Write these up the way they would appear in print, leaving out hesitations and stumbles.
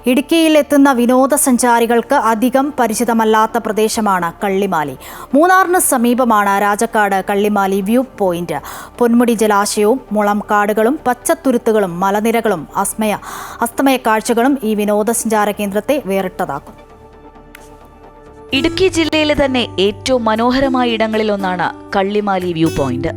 ഇടുക്കിയിൽ എത്തുന്ന വിനോദസഞ്ചാരികൾക്ക് അധികം പരിചിതമല്ലാത്ത പ്രദേശമാണ് കള്ളിമാലി. മൂന്നാറിന് സമീപമാണ് രാജാക്കാട് കള്ളിമാലി വ്യൂ പോയിന്റ്. പൊന്മുടി ജലാശയവും മുളംകാടുകളും പച്ചത്തുരുത്തുകളും മലനിരകളും അസ്തമയ കാഴ്ചകളും ഈ വിനോദസഞ്ചാര കേന്ദ്രത്തെ വേറിട്ടതാക്കും. ഇടുക്കി ജില്ലയിലെ തന്നെ ഏറ്റവും മനോഹരമായ ഇടങ്ങളിലൊന്നാണ് കള്ളിമാലി വ്യൂ പോയിന്റ്.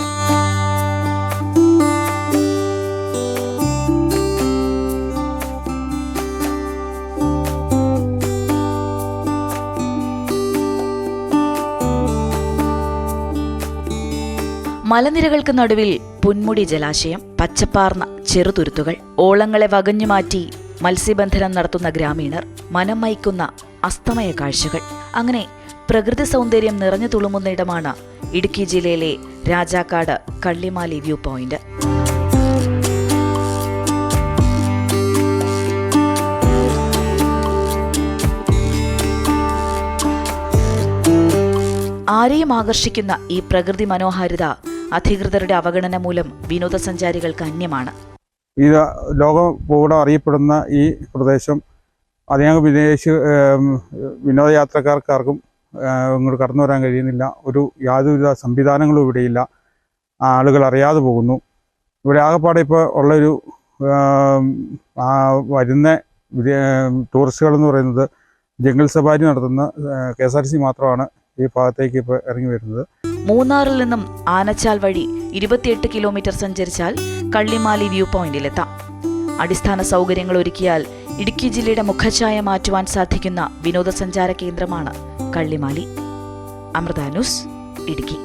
മലനിരകൾക്ക് നടുവിൽ പൊന്മുടി ജലാശയം, പച്ചപ്പാർന്ന ചെറുതുരുത്തുകൾ, ഓളങ്ങളെ വകഞ്ഞുമാറ്റി മത്സ്യബന്ധനം നടത്തുന്ന ഗ്രാമീണർ, മനം മയക്കുന്ന അസ്തമയ കാഴ്ചകൾ, അങ്ങനെ പ്രകൃതി സൗന്ദര്യം നിറഞ്ഞു തുളുമ്പുന്ന ഇടമാണ് ഇടുക്കി ജില്ലയിലെ രാജാക്കാട് കള്ളിമാലി വ്യൂ പോയിന്റ്. ആരെയും ആകർഷിക്കുന്ന ഈ പ്രകൃതി മനോഹാരിത അധികൃതരുടെ അവഗണന മൂലം വിനോദസഞ്ചാരികൾക്ക് അന്യമാണ്. ഈ ലോകം കൂടെ അറിയപ്പെടുന്ന ഈ പ്രദേശം അധികം വിനോദയാത്രക്കാർക്കാർക്കും ഇങ്ങോട്ട് കടന്നു വരാൻ കഴിയുന്നില്ല. യാതൊരുവിധ സംവിധാനങ്ങളും ഇവിടെയില്ല. ആളുകൾ അറിയാതെ പോകുന്നു. ഇവിടെ ആകെപ്പാടെ ഇപ്പോൾ ഉള്ളൊരു വരുന്ന ടൂറിസ്റ്റുകൾ എന്ന് പറയുന്നത് ജംഗിൾ സഫാരി നടത്തുന്ന KSRTC മാത്രമാണ് ഈ ഭാഗത്തേക്ക് ഇപ്പോൾ ഇറങ്ങി വരുന്നത്. മൂന്നാറിൽ നിന്നും ആനച്ചാൽ വഴി 28 കിലോമീറ്റർ സഞ്ചരിച്ചാൽ കള്ളിമാലി വ്യൂ പോയിന്റിലെത്താം. അടിസ്ഥാന സൗകര്യങ്ങൾ ഒരുക്കിയാൽ ഇടുക്കി ജില്ലയുടെ മുഖഛായ മാറ്റുവാൻ സാധിക്കുന്ന വിനോദസഞ്ചാര കേന്ദ്രമാണ് കള്ളിമാലി. അമൃത ന്യൂസ്, ഇടുക്കി.